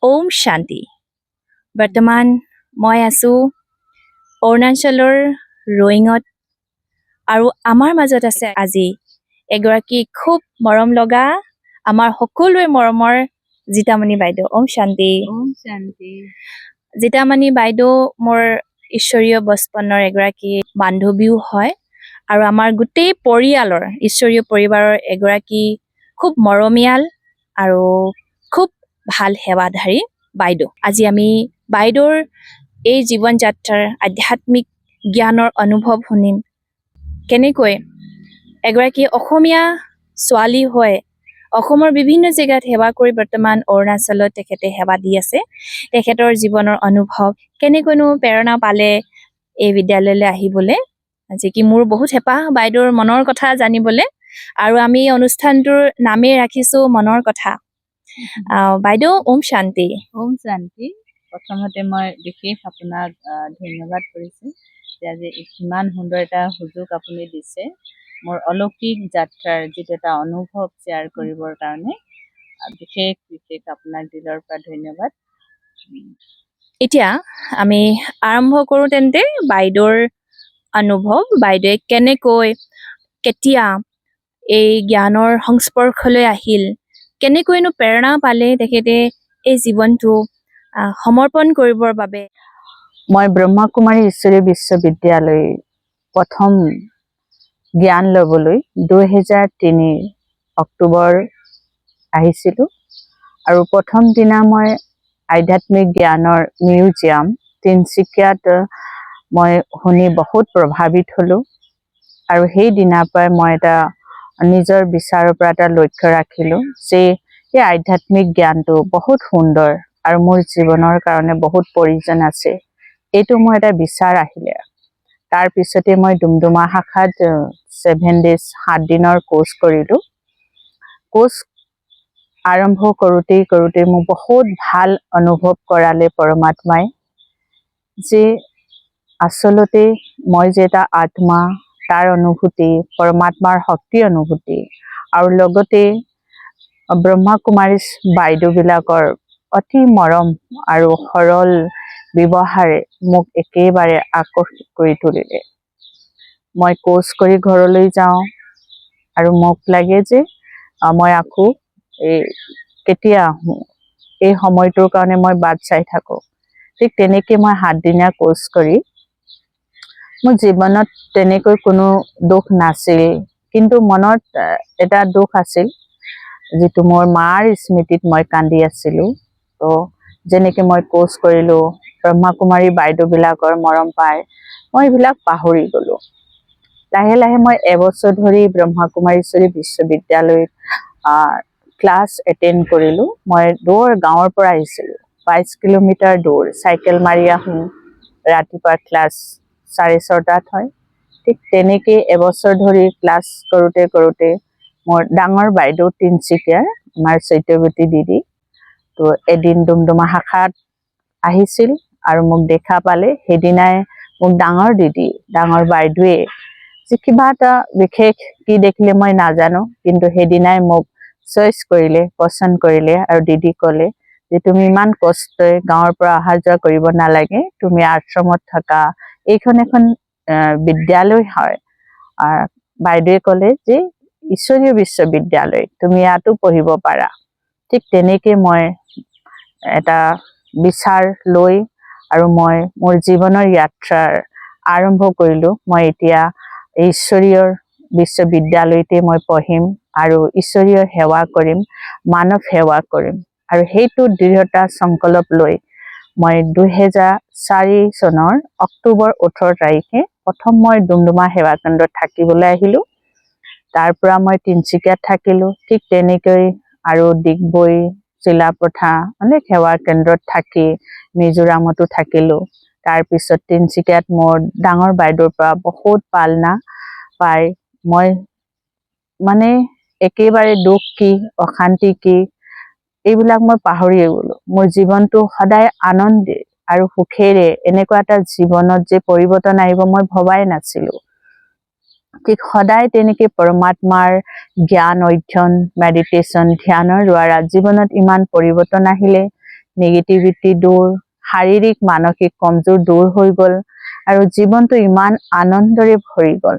ওম শান্তি। বৰ্তমান মই আছোঁ অৰুণাচলৰ ৰয়িঙত আৰু আমাৰ মাজত আছে আজি এগৰাকী খুব মৰম লগা আমাৰ সকলোৰে মৰমৰ জিতামণি বাইদেউ। ওম শান্তি। ওম শান্তি। জিতামণি বাইদেউ মোৰ ঈশ্বৰীয় বচপনৰ এগৰাকী বান্ধৱীও হয় আৰু আমাৰ গোটেই পৰিয়ালৰ ঈশ্বৰীয় পৰিবাৰৰ এগৰাকী খুব মৰমীয়াল আৰু খুব ভাল সেৱাধাৰী বাইদেউ। আজি আমি বাইদেউৰ এই জীৱন যাত্ৰাৰ আধ্যাত্মিক জ্ঞানৰ অনুভৱ শুনিম। কেনেকৈ এগৰাকী অসমীয়া ছোৱালী হৈ অসমৰ বিভিন্ন জেগাত সেৱা কৰি বৰ্তমান অৰুণাচলত তেখেতে সেৱা দি আছে। তেখেতৰ জীৱনৰ অনুভৱ কেনেকৈনো প্ৰেৰণা পালে এই বিদ্যালয়লৈ আহিবলৈ, আজি কি মোৰ বহুত হেঁপাহ বাইদেউৰ মনৰ কথা জানিবলৈ। আৰু আমি অনুষ্ঠানটোৰ নামেই ৰাখিছোঁ মনৰ কথা। বাইদেউ ওম শান্তি। ওম শান্তি। প্ৰথমতে মই বিশেষ আপোনাক ধন্যবাদ কৰিছোঁ যে আজি ইমান সুন্দৰ এটা সুযোগ আপুনি দিছে মোৰ অলৌকিক যাত্ৰাৰ যিটো এটা অনুভৱ শ্বেয়াৰ কৰিবৰ কাৰণে। বিশেষ আপোনাক দিলৰ পৰা ধন্যবাদ। এতিয়া আমি আৰম্ভ কৰোঁ তেন্তে বাইদেউৰ অনুভৱ, বাইদেৱে কেনেকৈ কেতিয়া এই জ্ঞানৰ সংস্পৰ্শলৈ আহিল, কেনেকৈনো প্ৰেৰণা পালে তেখেতে এই জীৱনটো সমৰ্পণ কৰিবৰ বাবে। মই ব্ৰহ্মকুমাৰী ঈশ্বৰী বিশ্ববিদ্যালয় প্ৰথম জ্ঞান ল'বলৈ 2003 অক্টোবৰ আহিছিলোঁ আৰু প্ৰথম দিনা মই আধ্যাত্মিক জ্ঞানৰ মিউজিয়াম তিনিচুকীয়াত মই শুনি বহুত প্ৰভাৱিত হ'লোঁ আৰু সেই দিনাৰ পৰাই মই এটা নিজৰ বিচাৰৰ পৰা এটা লক্ষ্য ৰাখিলোঁ যে এই আধ্যাত্মিক জ্ঞানটো বহুত সুন্দৰ আৰু মোৰ জীৱনৰ কাৰণে বহুত প্ৰয়োজন আছে। এইটো মোৰ এটা বিচাৰ আহিলে। তাৰ পিছতে মই ডুমডুমা শাখাত 7 days 7 দিনৰ কোৰ্চ কৰিলোঁ। কোৰ্চ আৰম্ভ কৰোঁতে মোক বহুত ভাল অনুভৱ কৰালে পৰমাত্মাই যে আচলতে মই যে এটা আত্মা, তাৰ অনুভূতি, পৰমাত্মাৰ শক্তি অনুভূতি আৰু লগতে ব্ৰহ্মকুমাৰী বাইদেউবিলাকৰ অতি মৰম আৰু সৰল ব্যৱহাৰে মোক একেবাৰে আকৰ্ষিত কৰি তুলিলে। মই কোৰ্চ কৰি ঘৰলৈ যাওঁ আৰু মোক লাগে যে মই আকৌ কেতিয়া আহোঁ, এই সময়টোৰ কাৰণে মই বাট চাই থাকোঁ। ঠিক তেনেকৈ মই 7 দিনীয়া কোৰ্চ কৰি মোৰ জীৱনত তেনেকৈ কোনো দুখ নাছিল, কিন্তু মনত এটা দুখ আছিল যিটো মোৰ মাৰ স্মৃতিত মই কান্দি আছিলোঁ। তো যেনেকৈ মই কোৰ্চ কৰিলোঁ, ব্ৰহ্মকুমাৰী বাইদেউবিলাকৰ মৰম পাই মই এইবিলাক পাহৰি গ'লোঁ। লাহে লাহে মই এবছৰ ধৰি ব্ৰহ্মকুমাৰী ঈশ্বৰী বিশ্ববিদ্যালয়ত ক্লাছ এটেণ্ড কৰিলোঁ। মই দূৰ গাঁৱৰ পৰা আহিছিলোঁ, 22 কিলোমিটাৰ দূৰ, চাইকেল মাৰি আহোঁ। ৰাতিপুৱা ক্লাছ 6:30 হয়। ঠিক তেনেকৈ এবছৰ ধৰি ক্লাছ কৰোঁতে মোৰ ডাঙৰ বাইদেউ তিনিচুকীয়াৰ আমাৰ চৈত্যৱতী দিদি তো এদিন ডুমডুমা শাখাত আহিছিল আৰু মোক দেখা পালে। সেইদিনাই মোক ডাঙৰ দিদি, ডাঙৰ বাইদেৱে যে কিবা এটা বিশেষ কি দেখিলে মই নাজানো, কিন্তু সেইদিনাই মোক চইচ কৰিলে, পচন্দ কৰিলে আৰু দিদি ক'লে যে তুমি ইমান কষ্টই গাঁৱৰ পৰা অহা যোৱা কৰিব নালাগে, তুমি আশ্ৰমত থকা, এইখন এখন বিদ্যালয় হয়। বাইদেৱে ক'লে যে ঈশ্বৰীয় বিশ্ববিদ্যালয়, তুমি ইয়াতো পঢ়িব পাৰা। ঠিক তেনেকৈ মই এটা বিচাৰ লৈ আৰু মই মোৰ জীৱনৰ যাত্ৰাৰ আৰম্ভ কৰিলোঁ। মই এতিয়া ঈশ্বৰীয় বিশ্ববিদ্যালয়তে মই পঢ়িম আৰু ঈশ্বৰীয় সেৱা কৰিম, মানৱ সেৱা কৰিম। আৰু সেইটো দৃঢ়তা সংকল্প লৈ মই 2004 চনৰ অক্টোবৰ 18 তাৰিখে প্ৰথম মই ডুমডুমা সেৱা কেন্দ্ৰত থাকিবলৈ আহিলোঁ। তাৰ পৰা মই তিনিচুকীয়াত থাকিলোঁ। ঠিক তেনেকৈ আৰু ডিগবৈ, চিলাপথাৰ অনেক সেৱা কেন্দ্ৰত থাকি মিজোৰামতো থাকিলোঁ। তাৰপিছত তিনিচুকীয়াত মোৰ ডাঙৰ বাইদেউৰ পৰা বহুত পালনা পাই মই মানে একেবাৰে দুখ কি, অশান্তি কি, এইবিলাক মই পাহৰিয়ে গ'লোঁ। মোৰ জীৱনটো সদায় আনন্দে আৰু সুখেৰে এনেকুৱা এটা জীৱনত যে পৰিৱৰ্তন আহিব মই ভবাই নাছিলোঁ। ঠিক সদায় তেনেকৈ পৰমাত্মাৰ জ্ঞান অধ্যয়ন, মেডিটেশ্যন, ধ্যানৰ দ্বাৰা জীৱনত ইমান পৰিৱৰ্তন আহিলে। নেগেটিভিটি দূৰ, শাৰীৰিক মানসিক কমজোৰ দূৰ হৈ গ'ল আৰু জীৱনটো ইমান আনন্দৰে ভৰি গ'ল।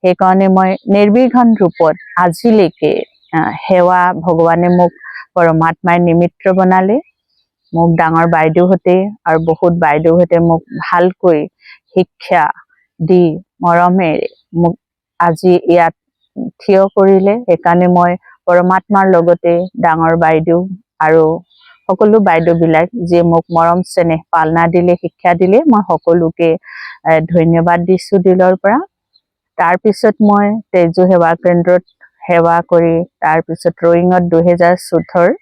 সেইকাৰণে মই নিৰ্বিঘ্ন ৰূপত আজিলৈকে সেৱা ভগৱানে মোক পৰমাত্মাই নিমিত্ত বনালে। মোক ডাঙৰ বাইদেউহঁতে আৰু বহুত বাইদেউহঁতে মোক ভালকৈ শিক্ষা দি মৰমেৰে মোক আজি ইয়াত থিয় কৰিলে। সেইকাৰণে মই পৰমাত্মাৰ লগতে ডাঙৰ বাইদেউ আৰু সকলো বাইদেউবিলাক যিয়ে মোক মৰম চেনেহ পালনা দিলে, শিক্ষা দিলে, মই সকলোকে ধন্যবাদ দিছোঁ দিলৰ পৰা। তাৰপিছত মই তেজু সেৱা কেন্দ্ৰত সেৱা কৰি তাৰপিছত ৰয়িঙত 2014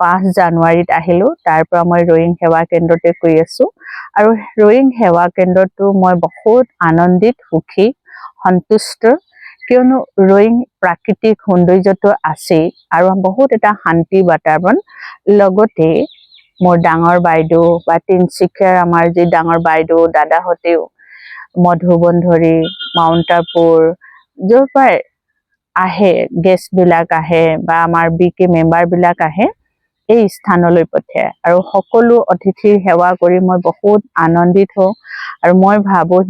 5 জানুৱাৰীত আহিলোঁ। তাৰ পৰা মই ৰয়িং সেৱা কেন্দ্ৰতে কৰি আছোঁ আৰু ৰয়িং সেৱা কেন্দ্ৰতো মই বহুত আনন্দিত, সুখী, সন্তুষ্ট, কিয়নো ৰয়িং প্ৰাকৃতিক সৌন্দৰ্যটো আছেই আৰু বহুত এটা শান্তি বাতাবৰণ। লগতে মোৰ ডাঙৰ বাইদেউ বা তিনচুকীয়াৰ আমাৰ যি ডাঙৰ বাইদেউ দাদাহঁতেও মধুবনধৰী, মাউণ্ট আবুৰ য'ৰ পৰাই আহে, গেষ্টবিলাক আহে বা আমাৰ BK মেম্বাৰবিলাক আহে, এই স্থানলৈ পঠিয়ায় আৰু সকলো অতিথিৰ সেৱা কৰি মই বহুত আনন্দিত হওঁ আৰু মই ভাবোঁ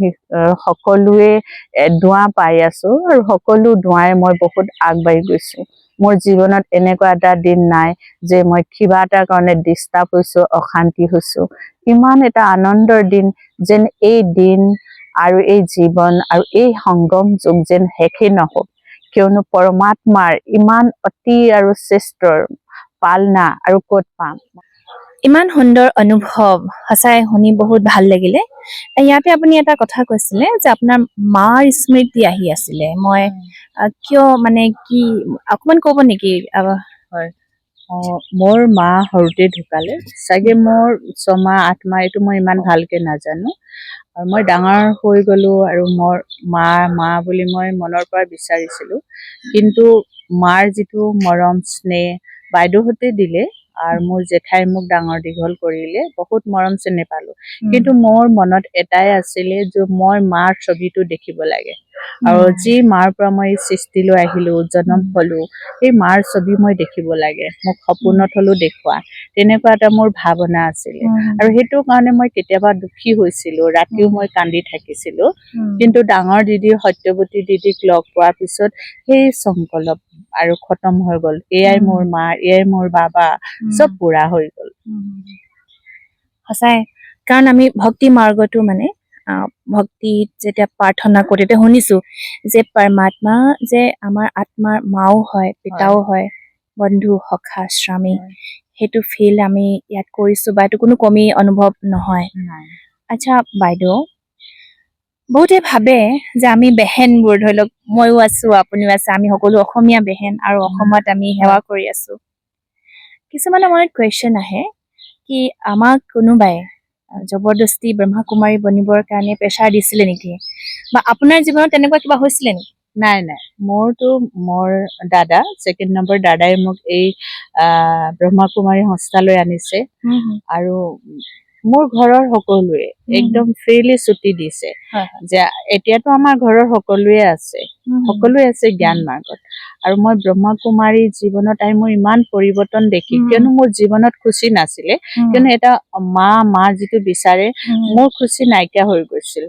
সকলোৱে দোৱা পাই আছোঁ আৰু সকলো দোৱাৰে মই বহুত আগবাঢ়ি গৈছোঁ। মোৰ জীৱনত এনেকুৱা এটা দিন নাই যে মই কিবা এটা কাৰণে ডিষ্টাৰ্ব হৈছোঁ, অশান্তি হৈছোঁ। ইমান এটা আনন্দৰ দিন যেন এই দিন আৰু এই জীৱন আৰু এই সংগম যুগ যেন শেষেই নহওক, কিয়নো পৰমাত্মাৰ ইমান অতি আৰু শ্ৰেষ্ঠৰ পালনা আৰু ক'ত পাম। ইমান সুন্দৰ অনুভৱ, সঁচাই শুনি বহুত ভাল লাগিলে। ইয়াতে আপুনি এটা কথা কৈছিলে যে আপোনাৰ মাৰ স্মৃতি আহি আছিলে। মই কিয় মানে কি অকমান ক'ব নেকি? হয়, মোৰ মা সৰুতে ঢুকালে, চাগে মোৰ 6 মাহ 8 মাহ, এইটো মই ইমান ভালকে নাজানো। আৰু মই ডাঙৰ হৈ গ'লো আৰু মোৰ মা বুলি মই মনৰ পৰা বিচাৰিছিলোঁ, কিন্তু মাৰ যিটো মৰম স্নেহ বাইদেউহঁতে দিলে আৰু মোৰ জেঠাই মোক ডাঙৰ দীঘল কৰিলে, বহুত মৰম চেনেহ পালোঁ। কিন্তু মোৰ মনত এটাই আছিলে যে মই মাৰ ছবিটো দেখিব লাগে আৰু যি মাৰ পৰা মই সৃষ্টিলৈ আহিলোঁ, জন্ম হ'লোঁ, সেই মাৰ ছবি মই দেখিব লাগে, মোক সপোনত হ'লেও দেখুওৱা, তেনেকুৱা এটা মোৰ ভাৱনা আছিলে। আৰু সেইটো কাৰণে মই কেতিয়াবা দুখী হৈছিলোঁ, ৰাতিও মই কান্দি থাকিছিলোঁ। কিন্তু ডাঙৰ দিদি সত্যৱতী দিদিক লগ পোৱাৰ পিছত সেই সংকল্প আৰু খতম হৈ গ'ল। এয়াই মোৰ মা, এয়াই মোৰ বাবা, চব পুৰা হৈ গ'ল। সঁচাই, কাৰণ আমি ভক্তি মাৰ্গটো মানে ভক্তিত যেতিয়া প্ৰাৰ্থনা কৰোঁ তেতিয়া শুনিছোঁ যে পৰমাত্মা যে আমাৰ আত্মাৰ মাও হয়, পিতাও হয়, বন্ধু, সখা, স্বামী। সেইটো ফিল আমি ইয়াত কৰিছোঁ বা এইটো কোনো কমি অনুভৱ নহয়। আচ্ছা বাইদেউ, বহুতে ভাবে যে আমি বেহেনবোৰ, ধৰি লওক ময়ো আছোঁ, আপুনিও আছে, আমি সকলো অসমীয়া বেহেন আৰু অসমত আমি সেৱা কৰি আছোঁ। কিছুমানৰ মনত কুৱেশ্যন আহে কি আমাক কোনোবাই জবৰদস্তি ব্ৰহ্মকুমাৰী বনিবৰ কাৰণে প্ৰেছাৰ দিছিলে নেকি, বা আপোনাৰ জীৱনত তেনেকুৱা কিবা হৈছিলে নেকি? নাই, মোৰ দাদা, 2nd নম্বৰ দাদাই মোক এই ব্ৰহ্মকুমাৰী সংস্থালৈ আনিছে আৰু মোৰ ঘৰৰ সকলোৱে একদম ফ্ৰীলি ছুটি দিছে যে এতিয়াতো আমাৰ ঘৰৰ সকলোৱে আছে জ্ঞান মাৰ্গত। আৰু মই ব্ৰহ্মকুমাৰী জীৱনত আহি মোৰ ইমান পৰিৱৰ্তন দেখি, কিয়নো মোৰ জীৱনত খুচি নাছিলে, কিয়নো এটা মা যিটো বিচাৰে, মোৰ খুচি নাইকিয়া হৈ গৈছিল।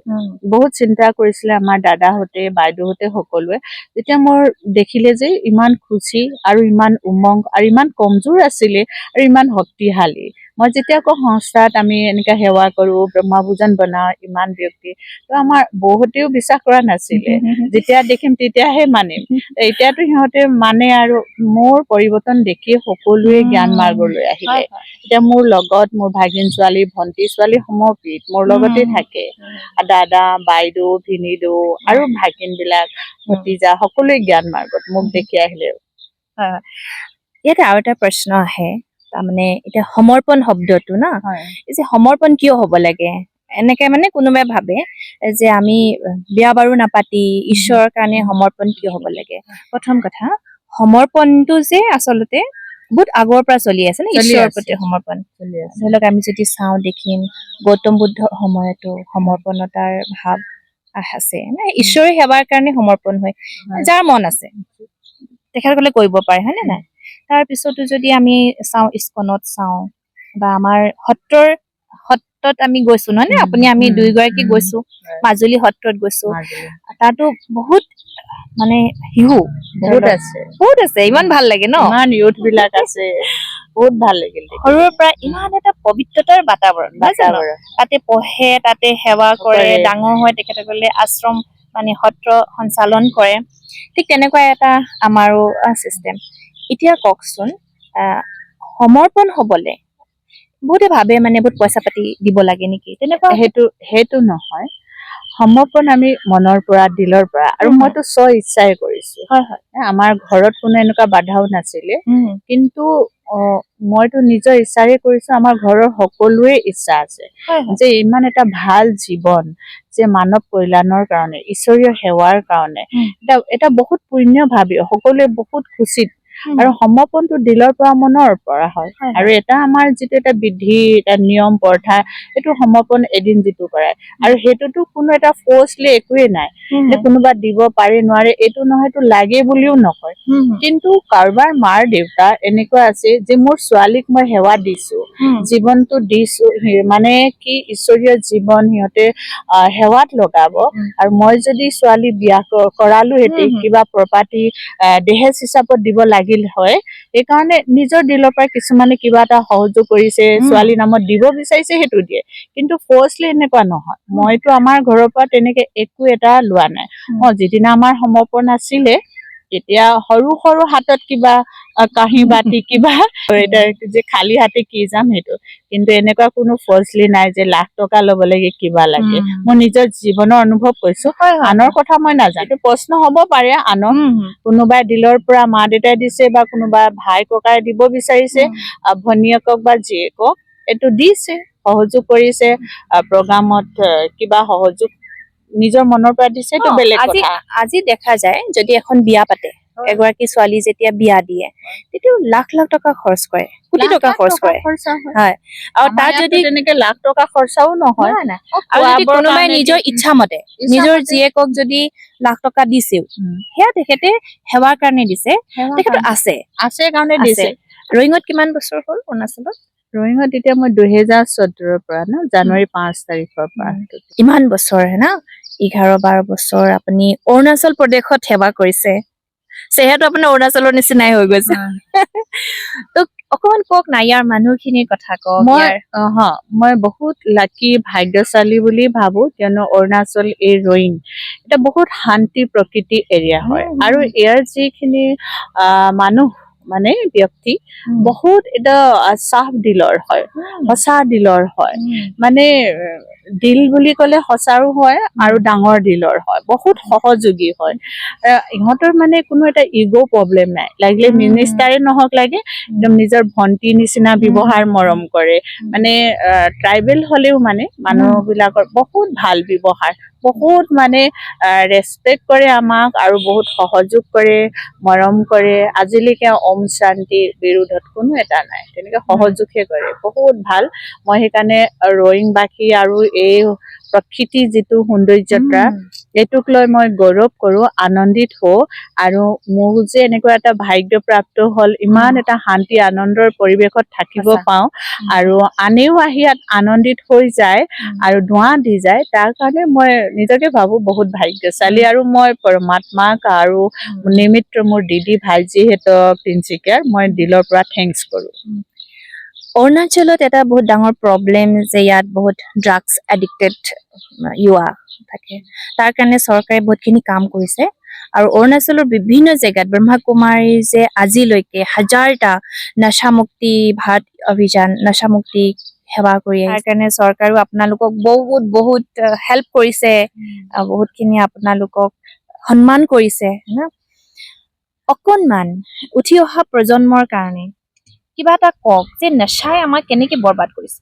বহুত চিন্তা কৰিছিলে আমাৰ দাদাহঁতে, বাইদেউহঁতে, সকলোৱে। যেতিয়া মোৰ দেখিলে যে ইমান খুচি আৰু ইমান উমংগ আৰু ইমান কমজোৰ আছিলে আৰু ইমান শক্তিশালী, মই যেতিয়া আকৌ সংস্থাত আমি এনেকা সেৱা কৰোঁ, ব্ৰহ্মভোজন বনাওঁ, ইমান ব্যক্তি, তো আমাৰ বহুতেও বিশ্বাস কৰা নাছিলে। যেতিয়া দেখিম তেতিয়াহে মানিম। এতিয়াতো সিহঁতে মানে আৰু মোৰ পৰিৱৰ্তন দেখি সকলোৱে জ্ঞান মাৰ্গলৈ আহিলে। এতিয়া মোৰ লগত মোৰ ভাগিন ছোৱালী, ভন্টি ছোৱালী সমৰ্পিত মোৰ লগতে থাকে। দাদা, বাইদেউ, ভিনিদেউ আৰু ভাগিনবিলাক, ভতিজা, সকলোৱে জ্ঞান মাৰ্গত মোক দেখি আহিলে। ইয়াতে আৰু এটা প্ৰশ্ন আহে, তাৰমানে এতিয়া সমৰ্পণ শব্দটো না, এই যে সমৰ্পণ কিয় হ'ব লাগে, এনেকে মানে কোনোবাই ভাবে যে আমি বিয়া বাৰু নাপাতি ঈশ্বৰৰ কাৰণে সমৰ্পণ কিয় হ'ব লাগে। প্ৰথম কথা, সমৰ্পণটো যে আচলতে বহুত আগৰ পৰা চলি আছে না, ঈশ্বৰৰ প্ৰতি সমৰ্পণ। ধৰি লওক আমি যদি চাওঁ দেখিম গৌতম বুদ্ধৰ সময়তো সমৰ্পণতাৰ ভাৱ আছে, ঈশ্বৰৰ সেৱাৰ কাৰণে সমৰ্পণ হয়, যাৰ মন আছে তেখেতসকলে কৰিব পাৰে, হয় নে নাই? তাৰ পিছতো যদি আমি চাওঁ, ইস্কনত চাওঁ, বা আমাৰ সত্ৰত আমি গৈছো নহয় নে আপুনি আমি দুইগৰাকী গৈছো মাজুলী সত্ৰত গৈছো তাতো বহুত মানে শিহু বহুত আছে ইমান ভাল লাগে ন ইমান ইউথ বিলাক আছে বহুত ভাল লাগিল সৰুৰ পৰা ইমান এটা পবিত্ৰতাৰ বাতাবৰণ নহয় জানো? তাতে পঢ়ে তাতে সেৱা কৰে ডাঙৰ হয় তেখেতসকলে আশ্ৰম মানে সত্ৰ সঞ্চালন কৰে ঠিক তেনেকুৱা এটা আমাৰো চিষ্টেম এতিয়া কওকচোন সমৰ্পণ হবলে বহুতে ভাবে মানে বহুত পইচা পাতি দিব লাগে নেকি তেনেকুৱা সেইটো নহয় সমৰ্পণ আমি মনৰ পৰা দিলৰ পৰা আৰু মইতো ইচ্ছাই কৰিছো আমাৰ ঘৰত কোনো এনেকুৱা বাধাও নাছিলে কিন্তু মইতো নিজৰ ইচ্ছাৰে কৰিছো আমাৰ ঘৰৰ সকলোৰে ইচ্ছা আছে যে ইমান এটা ভাল জীৱন যে মানৱ কল্যাণৰ কাৰণে ঈশ্বৰীয় সেৱাৰ কাৰণে এটা বহুত পুণ্য ভাবি সকলোৱে বহুত খুচিত আৰু সমৰ্পণটো দিলৰ পৰা মনৰ পৰা হয় আৰু এটা আমাৰ যিটো এটা বিধি এটা নিয়ম প্ৰথা এইটো সমৰ্পণ এদিন যিটো কৰে আৰু সেইটোতো কোনো এটা ফৰ্চলি একোৱে নাই যে কোনোবা দিব পাৰে নোৱাৰে এইটো নহয় এইটো লাগে বুলিও নকয় কিন্তু কাৰোবাৰ মাৰ দেউতা এনেকুৱা আছে যে মোৰ ছোৱালীক মই সেৱা দিছো জীৱনটো দিছো মানে কি ঈশ্বৰীয় জীৱন সিহঁতে সেৱাত লগাব আৰু মই যদি ছোৱালী বিয়া কৰালো হেঁতেন কিবা প্ৰপাৰ্টি দেহেজ হিচাপত দিব লাগিল হয় সেইকাৰণে নিজৰ দিলৰ পৰা কিছুমানে কিবা এটা সহযোগ কৰিছে ছোৱালী নামত দিব বিচাৰিছে সেইটো দিয়ে কিন্তু ফৰ্চলি এনেকুৱা নহয় মইতো আমাৰ ঘৰৰ পৰা তেনেকে একো এটা লোৱা নাই যিদিনা আমাৰ সমৰ্পণ আছিলে তেতিয়া সৰু সৰু হাতত কিবা কাঁহী বাতি কিবা যে খালী হাতে কি যাম সেইটো কিন্তু এনেকুৱা কোনো ফৰ্চলি নাই যে লাখ টকা ল'ব লাগে কিবা লাগে মই নিজৰ জীৱনৰ অনুভৱ কৈছো আনৰ কথা মই নাজানো প্ৰশ্ন হব পাৰে আনৰ কোনোবাই দিলৰ পৰা মা দেউতাই দিছে বা কোনোবা ভাই ককাই দিব বিচাৰিছে ভনীয়েকক বা জীয়েকক এইটো দিছে সহযোগ কৰিছে প্ৰগ্ৰামত কিবা সহযোগ নিজৰ মনৰ পৰা দিছে এইটো বেলেগ কথা আজি দেখা যায় যদি এখন বিয়া পাতে এগৰাকী ছোৱালী যেতিয়া বিয়া দিয়ে তেতিয়া লাখ লাখ টকা খৰচ কৰে কোটি টকা খৰচ কৰে হয় আৰু তাত যদি তেনেকে লাখ টকা খৰচাও নহয় আৰু যদি কোনোবাই নিজৰ ইচ্ছা মতে নিজৰ জীয়েকক যদি লাখ টকা দিছেও সেয়া তেখেতে সেৱাৰ কাৰণে দিছে তেখেতে আছে কাৰণে দিছে ৰয়িঙত কিমান বছৰ হ'ল অৰুণাচলত ৰয়িঙত এতিয়া মই 2014 পৰা ন জানুৱাৰী 5 তাৰিখৰ পৰা ইমান বছৰ হে না 11-12 বছৰ আপুনি অৰুণাচল প্ৰদেশত সেৱা কৰিছে চেহেৰাটো আপোনাৰ অৰুণাচলৰ নিচিনাই হৈ গৈছে তো অকমান কওক না ইয়াৰ মানুহখিনিৰ কথা কওক মই বহুত লাকি ভাগ্যশালী বুলি ভাবো কিয়নো অৰুণাচল এই ৰয়িং এটা বহুত শান্তি প্ৰকৃতি এৰিয়া হয় আৰু ইয়াৰ যিখিনি মানুহ মানে ব্যক্তি বহুত এটা চাফ দিলৰ হয় সঁচা দিলৰ হয় মানে দিল বুলি ক'লে সঁচাৰো হয় আৰু ডাঙৰ দিলৰ হয় বহুত সহযোগী হয় ইহঁতৰ মানে কোনো এটা ইগ' প্ৰব্লেম নাই লাগিলে মিনিষ্টাৰে নহওক লাগে একদম নিজৰ ভন্টি নিচিনা ব্যৱহাৰ মৰম কৰে মানে ট্ৰাইবেল হলেও মানে মানুহ বিলাকৰ বহুত ভাল ব্যৱহাৰ বহুত মানে ৰেচপেক্ট কৰে আমাক আৰু বহুত সহযোগ কৰে মৰম কৰে আজিলৈকে ওম শান্তিৰ বিৰোধত কোনো এটা নাই তেনেকে সহযোগহে কৰে বহুত ভাল মই সেইকাৰণে ৰয়িংবাসী আৰু এই প্ৰকৃতি যিটো সৌন্দৰ্যতা এইটোক লৈ মই গৌৰৱ কৰো আনন্দিত হওঁ আৰু মোৰ যে এনেকুৱা এটা ভাগ্য প্ৰাপ্ত হল ইমান এটা শান্তি আনন্দৰ পৰিৱেশত থাকিব পাওঁ আৰু আনেও আহি ইয়াত আনন্দিত হৈ যায় আৰু ধোঁৱা দি যায় তাৰ কাৰণে মই নিজকে ভাবো বহুত ভাগ্যশালী আৰু মই পৰমাত্মাক আৰু নিমিত্ৰ মোৰ দিদি ভাইজিহঁতক তিনচুকীয়াৰ মই দিলৰ পৰা থেংকছ কৰো অৰুণাচলত এটা বহুত ডাঙৰ প্ৰব্লেম যে ইয়াত বহুত ড্ৰাগছ এডিক্টেড ইউৱা থাকে তাৰ কাৰণে চৰকাৰে বহুতখিনি কাম কৰিছে আৰু অৰুণাচলৰ বিভিন্ন জেগাত ব্ৰহ্মকুমাৰী যে আজিলৈকে 1000টা নশামুক্তি ভাৰত অভিযান নশামুক্তি সেৱা কৰি তাৰ কাৰণে চৰকাৰেও আপোনালোকক বহুত বহুত হেল্প কৰিছে বহুতখিনি আপোনালোকক সন্মান কৰিছে না অকণমান উঠি অহা প্ৰজন্মৰ কাৰণে কিবা এটা কওক যে নশাই আমাক কেনেকে বৰবাদ কৰিছে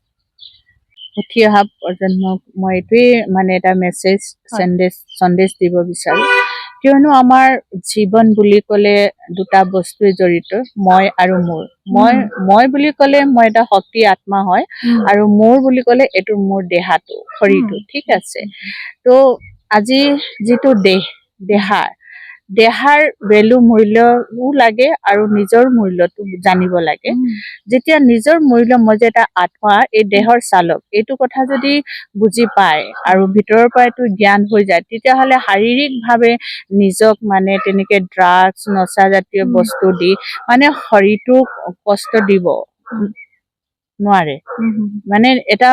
উঠি অহা প্ৰজন্মক মই এইটোৱে মানে এটা মেছেজ সন্দেশ দিব বিচাৰো কিয়নো আমাৰ জীৱন বুলি ক'লে দুটা বস্তুৱে জড়িত মই আৰু মোৰ মই বুলি ক'লে মই এটা শক্তি আত্মা হয় আৰু মোৰ বুলি ক'লে এইটো মোৰ দেহাটো শৰীৰটো ঠিক আছে তো আজি যিটো দেহা দেহাৰ ভেলু মূল্যও লাগে আৰু নিজৰ মূল্যটো জানিব লাগে যেতিয়া নিজৰ মূল্য মই যে এটা আত্মা এই দেহৰ চালক এইটো কথা যদি বুজি পায় আৰু ভিতৰৰ পৰা এইটো জ্ঞান হৈ যায় তেতিয়াহ'লে শাৰীৰিকভাৱে নিজক মানে তেনেকে ড্ৰাগছ নচা জাতীয় বস্তু দি মানে শৰীৰটোক কষ্ট দিব নোৱাৰে মানে এটা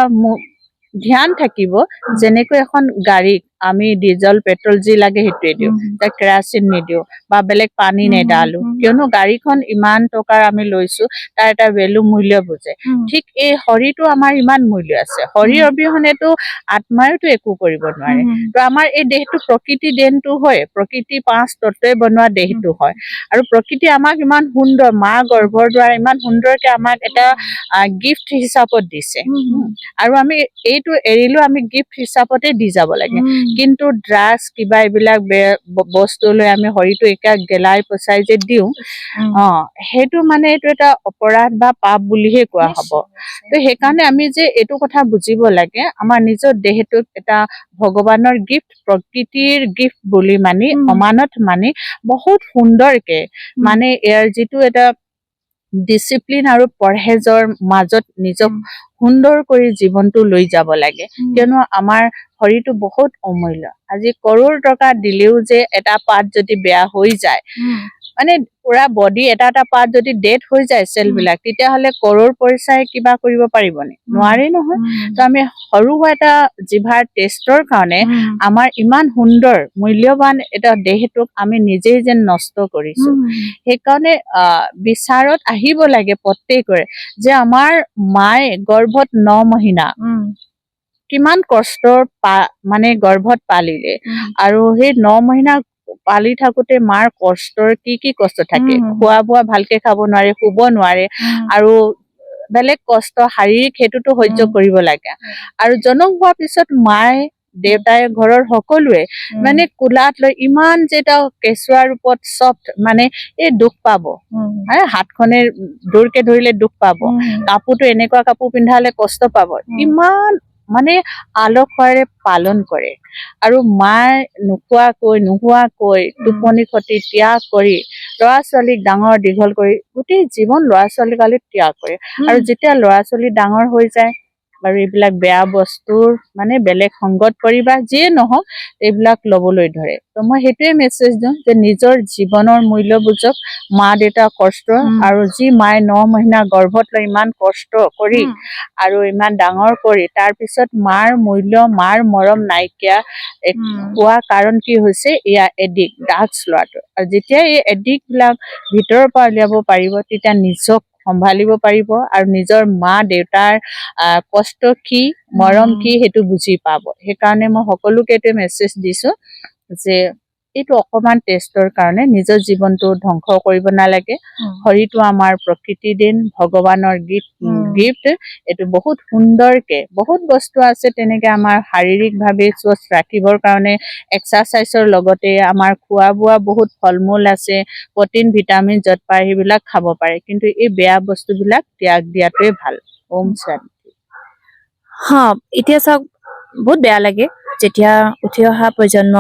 ধ্যান থাকিব যেনেকৈ এখন গাড়ীক আমি ডিজেল পেট্ৰল যি লাগে সেইটোৱে দিওঁ তাক কেৰাচিন নিদিওঁ বা বেলেগ পানী নেডালো কিয়নো গাড়ীখন ইমান টকাৰ আমি লৈছো তাৰ এটা ভেলু মূল্য বুজে ঠিক এই শৰীৰটো আমাৰ ইমান মূল্য আছে শৰীৰ অবিহনেতো আত্মাইতো একো কৰিব নোৱাৰে তো আমাৰ এই দেহটো প্ৰকৃতি দেহটো হয় প্ৰকৃতি 5 তত্ত্বই বনোৱা দেহটো হয় আৰু প্ৰকৃতি আমাক ইমান সুন্দৰ মা গৰ্ভৰ দ্বাৰা ইমান সুন্দৰকে আমাক এটা গিফ্ট হিচাপত দিছে আৰু আমি এইটো এৰিলো আমি গিফ্ট হিচাপতে দি যাব লাগে কিন্তু ড্ৰাগছ কিবা এইবিলাক বস্তু লৈ আমি শৰীৰটো একা গেলাই পচাই যে দিওঁ সেইটো মানে এইটো এটা অপৰাধ বা পাপ বুলিহে কোৱা হ'ব তো সেইকাৰণে আমি যে এইটো কথা বুজিব লাগে আমাৰ নিজৰ দেহটোক এটা ভগৱানৰ গিফ্ট প্ৰকৃতিৰ গিফ্ট বুলি মানি অমানত মানি বহুত সুন্দৰকে মানে ইয়াৰ যিটো এটা ডিচিপ্লিন আৰু পৰহেজৰ মাজত নিজক সুন্দৰ কৰি জীৱনটো লৈ যাব লাগে কিয়নো আমাৰ শৰীৰটো বহুত অমূল্য আজি কৰোৰ টকা দিলেও যে এটা পাত যদি বেয়া হৈ যায় মানে পুৰা বডি এটা পাৰ্ট যদি ডেড হৈ যায় চেল বিলাক তেতিয়াহ'লে কৰোৰ পইচাই কিবা কৰিব পাৰিবনে নোৱাৰে নহয় তো আমি সৰু এটা জিভাৰ টেষ্টৰ কাৰণে আমাৰ ইমান সুন্দৰ মূল্যৱান এটা দেহটোক আমি নিজেই যেন নষ্ট কৰিছো সেইকাৰণে বিচাৰত আহিব লাগে প্ৰত্যেকৰে যে আমাৰ মায়ে গৰ্ভত 9 মহিনা কিমান কষ্টৰ মানে গৰ্ভত পালিলে আৰু সেই 9 মহিনা পালি থাকোতে মাৰ কষ্টৰ কি কষ্ট থাকে খোৱা বোৱা ভালকে খাব নোৱাৰে শুব নোৱাৰে আৰু বেলেগ কষ্ট শাৰীৰিক হেতুটো সহ্য কৰিব লাগে আৰু জনম হোৱাৰ পিছত মায়ে দেউতাই ঘৰৰ সকলোৱে মানে কোলাত লৈ ইমান যেটা কেঁচুৱা ৰূপত চফ্ট মানে এই দুখ পাব হাতখনে দূৰকে ধৰিলে দুখ পাব কাপোৰটো এনেকুৱা কাপোৰ পিন্ধালে কষ্ট পাব ইমান মানে আলসৰে পালন কৰে আৰু মায়ে নোহোৱাকৈ টোপনি ক্ষতি ত্যাগ কৰি ল'ৰা ছোৱালীক ডাঙৰ দীঘল কৰি গোটেই জীৱন ল'ৰা ছোৱালীক কালি ত্যাগ কৰে আৰু যেতিয়া ল'ৰা ছোৱালী ডাঙৰ হৈ যায় আৰু এইবিলাক বেয়া বস্তুৰ মানে বেলেগ সংগত কৰি বা যিয়ে নহওক এইবিলাক ল'বলৈ ধৰে তো মই সেইটোৱে মেছেজ দিওঁ যে নিজৰ জীৱনৰ মূল্য বুজক মা দেউতা কষ্ট আৰু যি মায়ে 9 মহিনা গৰ্ভত লৈ ইমান কষ্ট কৰি আৰু ইমান ডাঙৰ কৰি তাৰ পিছত মাৰ মূল্য মাৰ মৰম নাইকিয়া হোৱা কাৰণ কি হৈছে এয়া এডিক্ট ড্ৰাগছ লোৱাটো আৰু যেতিয়া এই এডিক্ট বিলাক ভিতৰৰ পৰা উলিয়াব পাৰিব তেতিয়া নিজক সম্ভালিব পাৰিব আৰু নিজৰ মা দেউতাৰ কষ্ট কি মৰম কি সেইটো বুজি পাব সেইকাৰণে মই সকলোকে এইটো মেছেজ দিছো যে এইটো অকমান টেষ্টৰ কাৰণে নিজৰ জীৱনটো ধ্বংস কৰিব নালাগে শৰীৰটো আমাৰ প্ৰকৃতি দিন ভগৱানৰ গিফ্ট এইটো বহুত সুন্দৰকে বহুত বস্তু আছে তেনেকে আমাৰ শাৰীৰিকভাৱে সুস্থ ৰাখিবৰ কাৰণে এক্সাৰচাইজৰ লগতে আমাৰ খোৱা বোৱা বহুত ফল মূল আছে প্ৰটিন ভিটামিন য'ত পায় সেইবিলাক খাব পাৰে কিন্তু এই বেয়া বস্তুবিলাক ত্যাগ দিয়াটোৱে ভাল ওম শান্তি এতিয়া চাওক বহুত বেয়া লাগে যেতিয়া উঠি অহা প্ৰজন্ম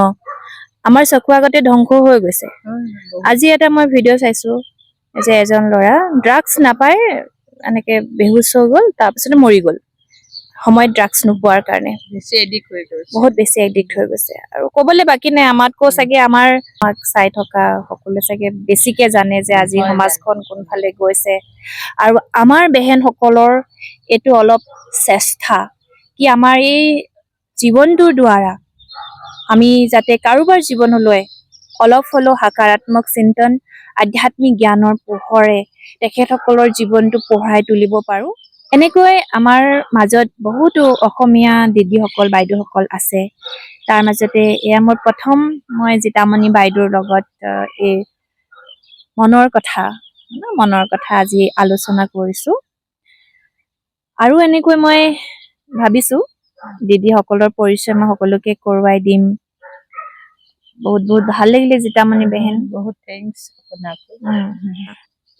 আমাৰ চকুৰ আগতে ধ্বংস হৈ গৈছে আজি এটা মই ভিডিঅ' চাইছো যে এজন ল'ৰা ড্ৰাগছ নাপায় এনেকে বেহুচ হৈ গ'ল তাৰপিছতে মৰি গ'ল সময়ত ড্ৰাগছ নোপোৱাৰ কাৰণে বহুত বেছি এডিক্ট হৈ গৈছে আৰু ক'বলৈ বাকী নাই আমাতকৈ চাগে আমাক চাই থকা সকলোৱে চাগে বেছিকে জানে যে আজি সমাজখন কোনফালে গৈছে আৰু আমাৰ বেহেনসকলৰ এইটো অলপ চেষ্টা কি আমাৰ এই জীৱনটোৰ দ্বাৰা আমি যাতে কাৰোবাৰ জীৱনলৈ অলপ হ'লেও সকাৰাত্মক চিন্তন আধ্যাত্মিক জ্ঞানৰ পোহৰে তেখেতসকলৰ জীৱনটো পোহৰাই তুলিব পাৰো এনেকৈ আমাৰ মাজত বহুতো অসমীয়া দিদিসকল বাইদেউসকল আছে তাৰ মাজতে এয়া মোৰ প্ৰথম মই জিতামণি বাইদেউৰ লগত এই মনৰ কথা আজি আলোচনা কৰিছো আৰু এনেকৈ মই ভাবিছো দিদিসকলৰ পৰিচয় মই সকলোকে কৰোৱাই দিম বহুত বহুত ভাল লাগিলে জিতামণি বেহেন বহুত থেংকস আপোনাক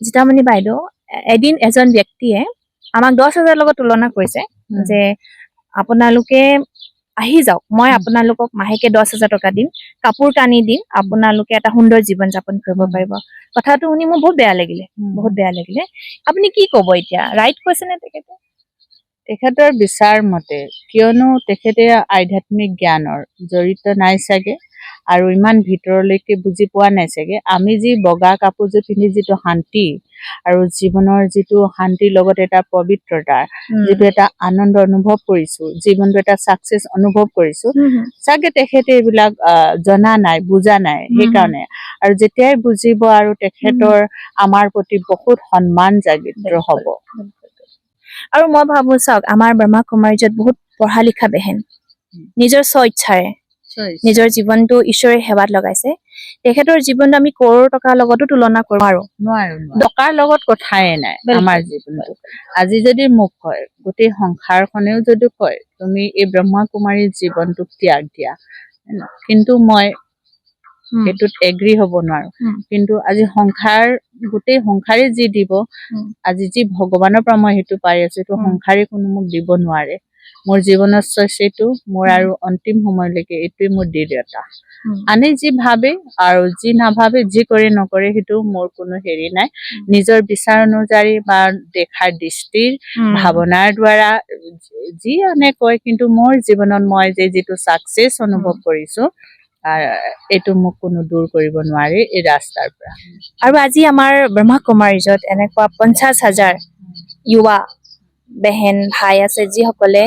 জিতামণি বাইদেউ এদিন এজন ব্যক্তিয়ে আমাক 10,000 লগত তুলনা কৰিছে যে আপোনালোকে আহি যাওক, মই আপোনালোকক মাহেকে 10,000 টকা দিম, কাপোৰ কানি দিম, আপোনালোকে এটা সুন্দৰ জীৱন যাপন কৰিব পাৰিব। কথাটো শুনি মোৰ বহুত বেয়া লাগিলে, বহুত বেয়া লাগিলে। আপুনি কি ক'ব এতিয়া? ৰাইট কৈছে নে তেখেতে? তেখেতৰ বিচাৰ মতে, কিয়নো তেখেতে আধ্যাত্মিক জ্ঞানৰ জড়িত নাই চাগে আৰু ইমান ভিতৰলৈকে বুজি পোৱা নাই চাগে। আমি যি বগা কাপোৰযোৰ পিন্ধি যিটো শান্তি আৰু জীৱনৰ যিটো শান্তিৰ লগত এটা পবিত্ৰতা, যিটো এটা আনন্দ অনুভৱ কৰিছো, জীৱনটো এটা ছাকচেছ অনুভৱ কৰিছো, চাগে তেখেতে এইবিলাক জনা নাই, বুজা নাই, সেইকাৰণে। আৰু যেতিয়াই বুজিব আৰু তেখেতৰ আমাৰ প্ৰতি বহুত সন্মান জাগৃত হ'ব। আৰু মই ভাবো চাওক, আমাৰ ব্ৰহ্মা কুমাৰীজত বহুত পঢ়া লিখা বেহেন, নিজৰ স্বইচ্ছাৰে নিজৰ জীৱনটো ঈশ্বৰে সেৱাত লগাইছে। তেখেতৰ জীৱনটো আমি কৰোৰ টকাৰ লগতো তুলনা কৰিব নোৱাৰো। টকাৰ লগত কথাই নাই আমাৰ জীৱনটো। আজি যদি মোক কয়, গোটেই সংসাৰখনেও যদি কয় তুমি এই ব্ৰহ্মা কুমাৰীৰ জীৱনটোক ত্যাগ দিয়া, কিন্তু মই সেইটোত এগ্ৰী হ'ব নোৱাৰো। কিন্তু আজি গোটেই সংসাৰে যি দিব, আজি যি ভগৱানৰ পৰা মই সেইটো পাই আছো, সেইটো সংসাৰে কোনো মোক দিব নোৱাৰে। মোৰ জীৱনৰ চইচটো মোৰ আৰু অন্তিম সময়লৈকে এইটোৱে মোৰ দৃঢ়তা। আনে যি ভাবে আৰু যি নাভাবে, যি কৰে নকৰে, সেইটো মোৰ কোনো হেৰি নাই। নিজৰ বিচাৰ অনুযায়ী বা দেখাৰ দৃষ্টিৰ ভাৱনাৰ দ্বাৰা যি আনে কয়, কিন্তু মোৰ জীৱনত মই যিটো ছাকচেছ অনুভৱ কৰিছো, এইটো মোক কোনো দূৰ কৰিব নোৱাৰে এই ৰাস্তাৰ পৰা। আৰু আজি আমাৰ ব্ৰহ্মা কুমাৰীজত এনেকুৱা 50,000 যুৱা বেহেন ভাই আছে, যিসকলে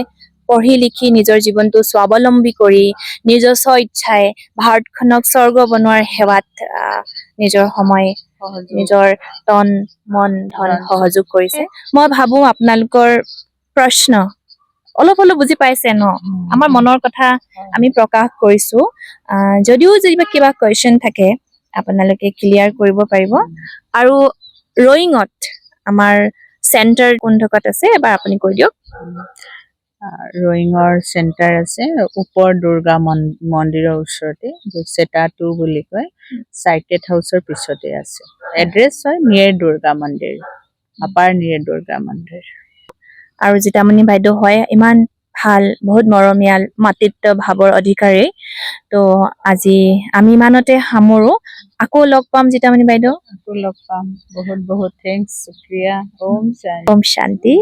পঢ়ি লিখি নিজৰ জীৱনটো স্বাৱলম্বী কৰি নিজৰ স্বইচ্ছাই ভাৰতখনক স্বৰ্গ বনোৱাৰ সেৱাত নিজৰ সময়, নিজৰ তন মন ধন সহযোগ কৰিছে। মই ভাবো আপোনালোকৰ প্ৰশ্ন অলপ হলেও বুজি পাইছে ন? আমাৰ মনৰ কথা আমি প্ৰকাশ কৰিছো। যদিও কিবা কুৱেশ্যন থাকে আপোনালোকে ক্লিয়াৰ কৰিব পাৰিব। আৰু ৰয়িঙত আমাৰ চেণ্টাৰ কোনডোখৰত আছে এবাৰ আপুনি কৈ দিয়ক। ৰয়িঙৰ চেণ্টাৰ আছে ওপৰ দুৰ্গা মন্দিৰৰ ওচৰতে, চেটা 2 বুলি কয়, চাৰ্কেট হাউচৰ পিছতে আছে। এড্ৰেছ হয় নিয়েৰ দুৰ্গা মন্দিৰ, আপাৰ নিয়েৰ দুৰ্গা মন্দিৰ। আৰু জিতামণি বাইদেউ হয় ইমান ভাল, বহুত মৰমীয়াল, মাতৃত্ব ভাৱৰ অধিকাৰী। তো আজি আমি ইমানতে সামৰো। আকৌ লগ পাম জিতামণি বাইদেউ। আকৌ লগ পাম। বহুত বহুত থেংকছ, শুক্ৰিয়া। ওম শান্তি। ওম শান্তি।